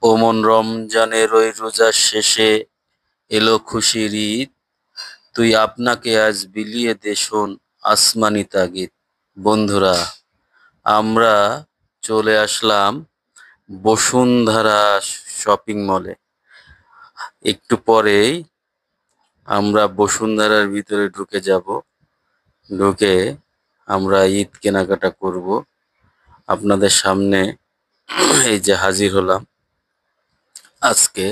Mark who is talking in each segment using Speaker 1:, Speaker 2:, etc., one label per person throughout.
Speaker 1: ওমন রমজানের ওই রোজার শেষে এলো খুশির ঈদ। তুই আপনাকে আজ বিলিয়ে দে শোন আসমানি তাগিদ। বন্ধুরা, আমরা চলে আসলাম বসুন্ধরা শপিং মলে। একটু পরেই আমরা বসুন্ধরার ভিতরে ঢুকে যাব। ঢুকে আমরা ঈদ কেনাকাটা করব। আপনাদের সামনে এই যে হাজির হলাম আজকে।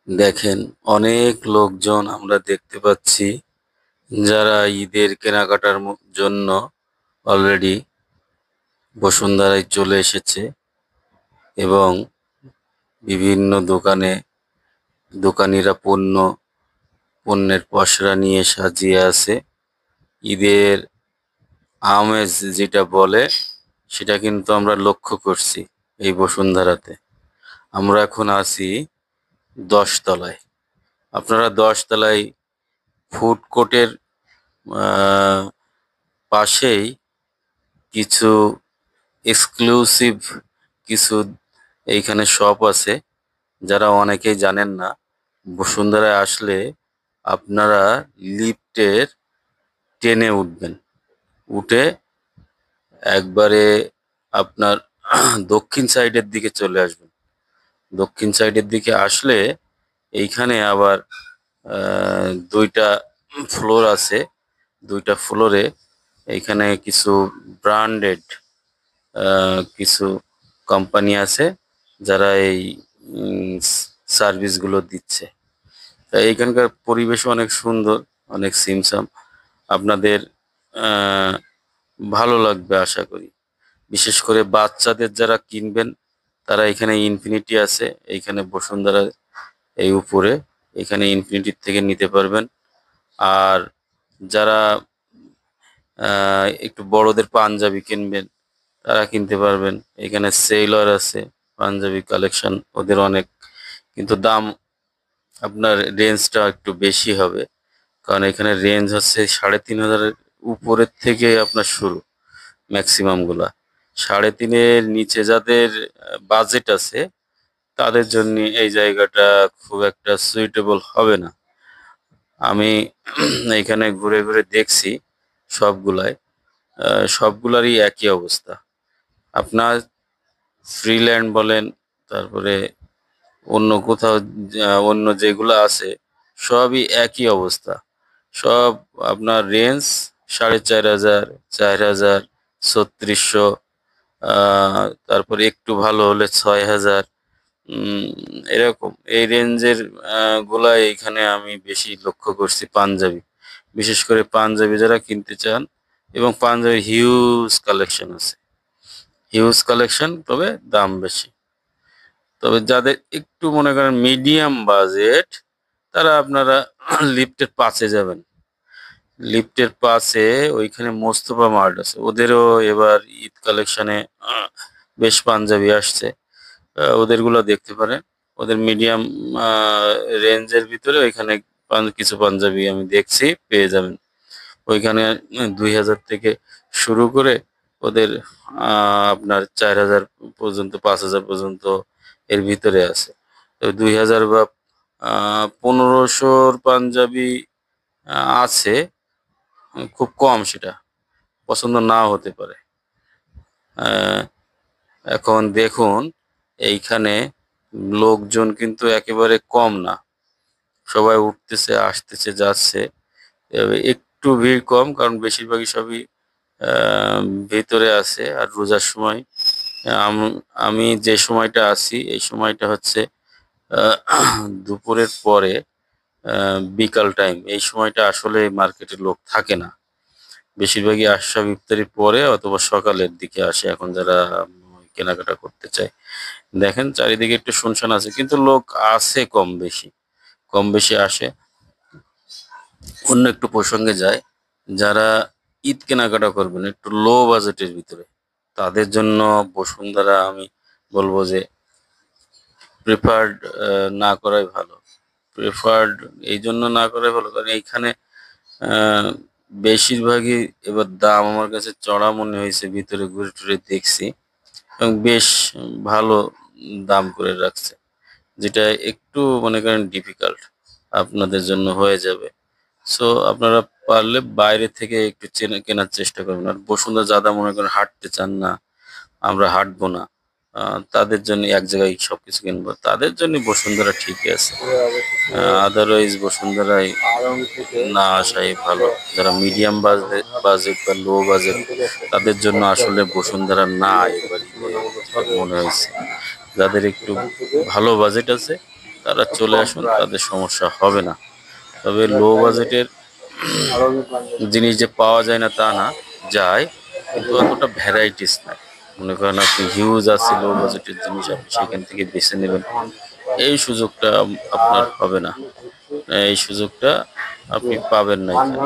Speaker 1: দেখেন, অনেক লোকজন আমরা দেখতে পাচ্ছি যারা ঈদের কেনাকাটার জন্য অলরেডি বসুন্ধরায় চলে এসেছে এবং বিভিন্ন দোকানিরা পণ্যের পসরা নিয়ে সাজিয়ে আছে। ঈদের আমেজ যেটা বলে সেটা কিন্তু আমরা লক্ষ্য করছি এই বসুন্ধরাতে। আমরা এখন আছি ১০ তলায়। আপনারা ১০ তলায় ফুড কোর্টের পাশেই কিছু এক্সক্লুসিভ কিছু এইখানে শপ আছে, যারা অনেকেই জানেন না। বসুন্ধরায় আসলে আপনারা লিফটের 10-এ উঠবেন। উঠে একবারে আপনার দক্ষিণ সাইডের দিকে চলে আসবেন। দক্ষিণ সাইডের দিকে আসলে এইখানে আবার ২টা ফ্লোর আছে। ২টা ফ্লোরে এইখানে কিছু ব্র্যান্ডেড কিছু কোম্পানি আছে যারা এই সার্ভিসগুলো দিচ্ছে। তাই এইখানকার পরিবেশ অনেক সুন্দর, অনেক ছিমছাম। আপনাদের আহ, ভালো লাগবে আশা করি। বিশেষ করে বাচ্চাদের যারা কিনবেন তারা এখানে ইনফিনিটি আছে, এইখানে বসুন্ধরা এই উপরে, এখানে ইনফিনিটির থেকে নিতে পারবেন। আর যারা একটু বড়দের পাঞ্জাবি কিনবেন তারা কিনতে পারবেন। এখানে সেইলর আছে, পাঞ্জাবি কালেকশন ওদের অনেক, কিন্তু দাম আপনার রেঞ্জটা একটু বেশি হবে। কারণ এখানে রেঞ্জ হচ্ছে ৩,৫০০-এর উপরের থেকে আপনার শুরু ম্যাক্সিমাম গুলা। ৩,৫০০-এর নিচে যাদের বাজেট আছে তাদের জন্য এই জায়গাটা খুব একটা সুইটেবল হবে না। আমি এখানে ঘুরে ঘুরে দেখছি সবগুলাই, সবগুলারই একই অবস্থা। আপনার ফ্রিল্যান্ড বলেন, তারপরে অন্য কোথাও অন্য যেগুলো আছে সবই একই অবস্থা। সব আপনার রেঞ্জ ৪,৫০০, ৪,০০০, ৩৬০০, তারপরে একটু ভালো হলে ৬,০০০। এরকম এই রেঞ্জের গুলা এইখানে আমি বেশি লক্ষ্য করছি পাঞ্জাবি। বিশেষ করে পাঞ্জাবি যারা কিনতে চান, এবং পাঞ্জাবির হিউজ কালেকশন আছে, হিউজ কালেকশন, তবে দাম বেশি। তবে যাদের একটু মনে করেন মিডিয়াম বাজেট তারা আপনারা লিফটের পাশে যাবেন। লিফটের পাশে ওইখানে মোস্তফা মার্ট আছে, ওদেরও এবার ঈদ কালেকশনে বেশ পাঞ্জাবি আসছে। ওদেরগুলো দেখতে পারেন। ওদের মিডিয়াম রেঞ্জের ভিতরে ওইখানে কিছু পাঞ্জাবি আমি দেখছি পেয়ে যাবেন। ওইখানে ২,০০০ থেকে শুরু করে ওদের আপনার ৪,০০০ পর্যন্ত, ৫,০০০ পর্যন্ত এর ভিতরে আছে। তো ২,০০০ বা ১৫০০-র পাঞ্জাবি আছে, খুব কম, সেটা পছন্দ নাও হতে পারে। আহ, এখন দেখুন এইখানে লোকজন কিন্তু একেবারে কম না, সবাই উঠতেছে, আসতেছে, যাচ্ছে। একটু ভিড় কম, কারণ বেশিরভাগই সবই আহ, ভিতরে আছে। আর রোজার সময় আমি যে সময়টা আছি এই সময়টা হচ্ছে দুপুরের পরে, বিকাল টাইম। এই সময়টা আসলে মার্কেটে লোক থাকে না, বেশিরভাগই আশরাব ইফতারির পরে অথবা সকালের দিকে আসে এখন যারা কেনাকাটা করতে চায়। দেখেন চারিদিকে একটু শুনশান আছে, কিন্তু লোক আছে কম বেশি, কম বেশি আসে। অন্য একটু প্রসঙ্গে যায়, যারা ঈদ কেনাকাটা করবেন একটু লো বাজেটের ভিতরে, তাদের জন্য বসুন্ধরা আমি বলবো যে প্রেফার্ড না করাই ভালো। প্রেফার্ড এই জন্য না করাই ভালো, কারণ এইখানে আহ, বেশিরভাগই এবার দাম আমার কাছে চড়া মনে হয়েছে। ভিতরে ঘুরে টুরে দেখছি এবং বেশ ভালো দাম করে রাখছে, যেটা একটু মনে করেন ডিফিকাল্ট আপনাদের জন্য হয়ে যাবে। সো আপনারা পারলে বাইরে থেকে একটু কেনার চেষ্টা করবেন। আর বসুন্ধরা যারা মনে করেন হাঁটতে চান না, আমরা হাঁটবো না, তাদের জন্য এক জায়গায় সবকিছু কিনবো, তাদের জন্য বসুন্ধরা ঠিকই আছে। আদারওয়াইজ বসুন্ধরায় না আসাই ভালো। যারা মিডিয়াম বাজেট বা লো বাজেট, তাদের জন্য আসলে বসুন্ধরা না এবার যেটা মনে হয়েছে। যাদের একটু ভালো বাজেট আছে তারা চলে আসুন, তাদের সমস্যা হবে না। তবে লো বাজেটের জিনিস যে পাওয়া যায় না তা না, যায়, কিন্তু অতটা ভ্যারাইটিস নাই। মনে করেন আপনি হিউজ আছে লো বাজেটের জিনিস, আপনি সেখান থেকে বেছে নেবেন, এই সুযোগটা আপনার হবে না, এই সুযোগটা আপনি পাবেন না এখানে।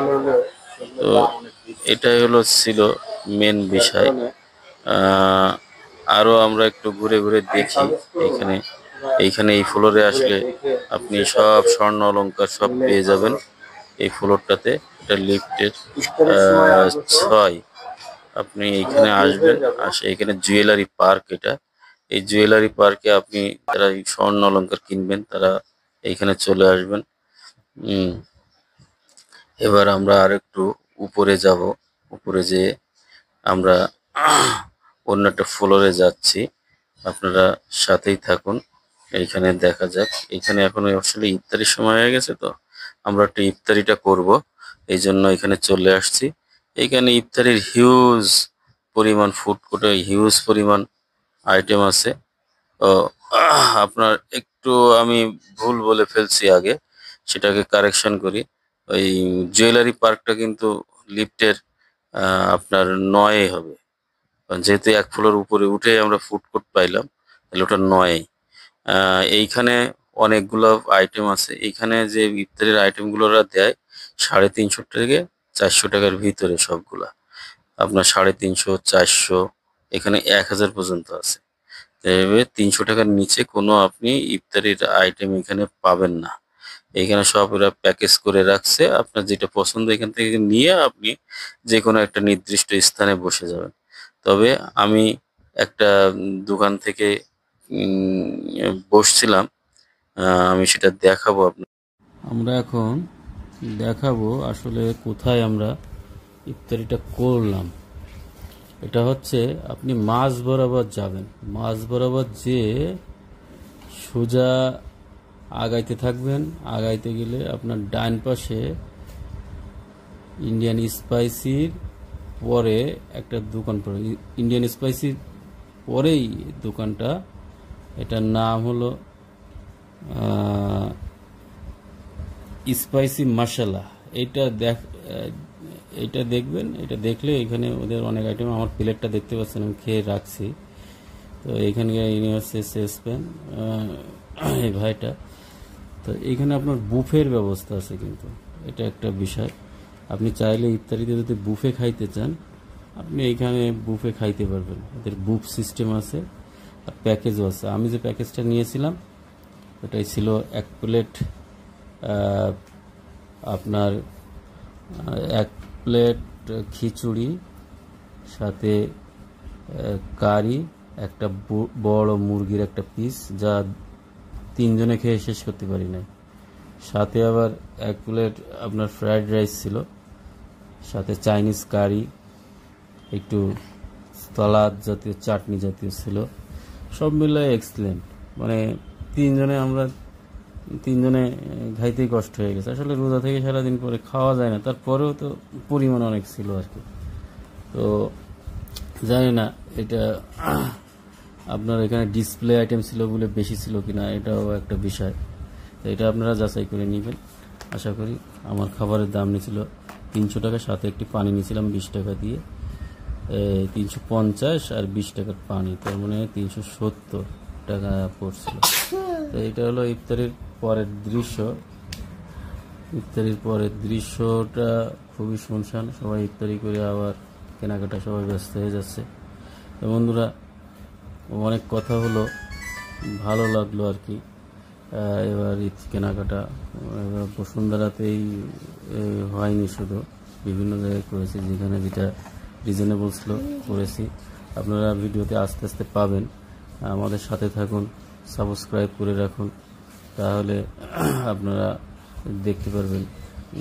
Speaker 1: তো এটাই ছিল মেন বিষয়। আরো আমরা একটু ঘুরে ঘুরে দেখি এইখানে। এই ফ্লোরে আসলে আপনি সব স্বর্ণ অলংকার সব পেয়ে যাবেন এই ফ্লোরটাতে। এটা লিফটের 6। আপনি এইখানে আসবেন, এখানে জুয়েলারি পার্ক। এটা এই জুয়েলারি পার্কে আপনি যারা স্বর্ণ অলংকার কিনবেন তারা এইখানে চলে আসবেন। এবার আমরা আর একটু উপরে যাব। উপরে যেয়ে আমরা অন্য একটা ফ্লোরে যাচ্ছি, আপনারা সাথেই থাকুন। এইখানে দেখা যাক, এখানে এখন আসলে ইফতারির সময় হয়ে গেছে, তো আমরা একটু ইফতারিটা করব, এই জন্য এখানে চলে আসছি। এইখানে ইফতারির হিউজ পরিমাণ ফুড কোর্টে হিউজ পরিমাণ আইটেম আছে। ও আপনার একটু আমি ভুল বলে ফেলছি আগে, সেটাকে কারেকশন করি। ওই জুয়েলারি পার্কটা কিন্তু লিফটের আপনার 9 হবে, কারণ যেহেতু এক ফ্লোর উপরে উঠে আমরা ফুড কোর্ট পাইলাম, তাহলে ওটা 9। এইখানে অনেকগুলো আইটেম আছে। এইখানে যে ইফতারের আইটেমগুলো ওরা দেয় 350 থেকে 400 টাকার ভিতরে সবগুলা। আপনার 350, 400, এখানে 1000 পর্যন্ত আছে। এভাবে 300 টাকার নিচে কোনো আপনি ইফতারির আইটেম এখানে পাবেন না। এখানে সব এরা প্যাকেজ করে রাখছে, আপনার যেটা পছন্দ এখান থেকে নিয়ে আপনি যে কোনো একটা নির্দিষ্ট স্থানে বসে যাবেন। তবে আমি একটা দোকান থেকে বসছিলাম, আমি সেটা দেখাবো আপনার। আমরা এখন দেখাবো আসলে কোথায় আমরা ইফতারিটা করলাম। এটা হচ্ছে আপনি মাঝ বরাবর যাবেন, মাঝ বরাবর যেয়ে সোজা আগাইতে থাকবেন। আগাইতে গেলে আপনার ডান পাশে ইন্ডিয়ান স্পাইসির পরে একটা দোকান পড়ে, ইন্ডিয়ান স্পাইসির পরেই দোকানটা, এটার নাম হলো স্পাইসি মশলা। এটা দেখবেন, এটা দেখলে এখানে ওদের অনেক আইটেম, আমার প্লেটটা দেখতে পাচ্ছেন আমি খেয়ে রাখছি। তো এইখানকার ইনি হচ্ছে সেলসম্যান এই ভাইটা। তো এখানে আপনার বুফের ব্যবস্থা আছে, কিন্তু এটা একটা বিষয়, আপনি চাইলে ইফতারিতে যদি বুফে খাইতে চান আপনি এইখানে বুফে খাইতে পারবেন। এদের বুফ সিস্টেম আছে আর প্যাকেজও আছে। আমি যে প্যাকেজটা নিয়েছিলাম ওটাই ছিল 1 প্লেট আপনার 1 প্লেট খিচুড়ি, সাথে কারি, একটা বড় মুরগির একটা পিস, যা 3 জনে খেয়ে শেষ করতে পারি নাই। সাথে আবার 1 প্লেট আপনার ফ্রাইড রাইস ছিল, সাথে চাইনিজ কারি, একটু সালাদ জাতীয় চাটনি জাতীয় ছিল। সব মিলিয়ে এক্সিলেন্ট। মানে 3 জনে আমরা 3 জনে খাইতেই কষ্ট হয়ে গেছে। আসলে রোজা থেকে সারাদিন পরে খাওয়া যায় না, তারপরেও তো পরিমাণ অনেক ছিল আর কি। তো জানি না এটা আপনার এখানে ডিসপ্লে আইটেম ছিল বলে বেশি ছিল কিনা, এটাও একটা বিষয়। তো এটা আপনারা যাচাই করে নেবেন। আশা করি আমার খাবারের দাম নিয়েছিল 300 টাকা, সাথে একটি পানি নিয়েছিলাম 20 টাকা দিয়ে, 350 আর 20 টাকার পানি, তার মানে 370 টাকা পড়ছিল। তো এটা হলো ইফতারির পরের দৃশ্য। ইফতারির পরের দৃশ্যটা খুবই শুনশান, সবাই ইফতারি করে আবার কেনাকাটা সবাই ব্যস্ত হয়ে যাচ্ছে। তো বন্ধুরা, অনেক কথা হলো, ভালো লাগলো আর কি। এবার ঈদ কেনাকাটা এবার বসুন্ধরাতেই হয়নি, শুধু বিভিন্ন জায়গায় করেছি, যেখানে যেটা রিজনেবল ছিল করেছি। আপনারা ভিডিওতে আস্তে আস্তে পাবেন আমাদের সাথে থাকুন, সাবস্ক্রাইব করে রাখুন, তাহলে আপনারা দেখতে পারবেন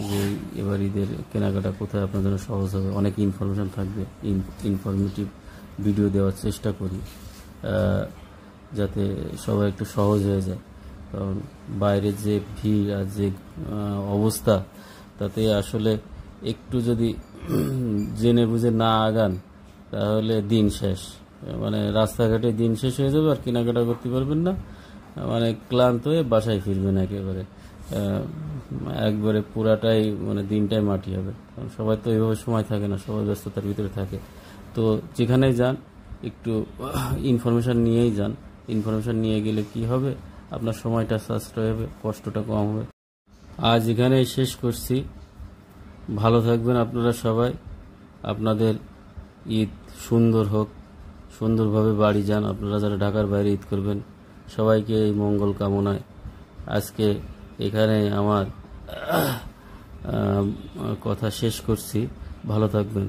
Speaker 1: যে এবার ঈদের কেনাকাটা কোথায় আপনার জন্য সহজ হবে। অনেক ইনফরমেশন থাকবে, ইনফরমেটিভ ভিডিও দেওয়ার চেষ্টা করি যাতে সবাই একটু সহজ হয়ে যায়। কারণ বাইরে যে ভিড় আর যে অবস্থা, তাতে আসলে একটু যদি জেনে বুঝে না আগান তাহলে দিন শেষ, মানে রাস্তাঘাটে দিন শেষ হয়ে যাবে আর কেনাকাটা করতে পারবেন না, মানে ক্লান্ত হয়ে বাসায় ফিরবেন একেবারে, একবারে পুরাটাই মানে দিনটাই মাটি হবে। কারণ সবাই তো এইভাবে সময় থাকে না, সবাই ব্যস্ততার ভিতরে থাকে। তো যেখানেই যান একটু ইনফরমেশান নিয়েই যান। ইনফরমেশান নিয়ে গেলে কি হবে, আপনার সময়টা সাশ্রয় হবে, কষ্টটা কম হবে। আজ এখানেই শেষ করছি। ভালো থাকবেন আপনারা সবাই। আপনাদের ঈদ সুন্দর হোক, সুন্দরভাবে বাড়ি যান। আপনারা যারা ঢাকার বাইরে ঈদ করবেন, সবাইকে এই মঙ্গল কামনায় আজকে এখানে আমার কথা শেষ করছি। ভালো থাকবেন।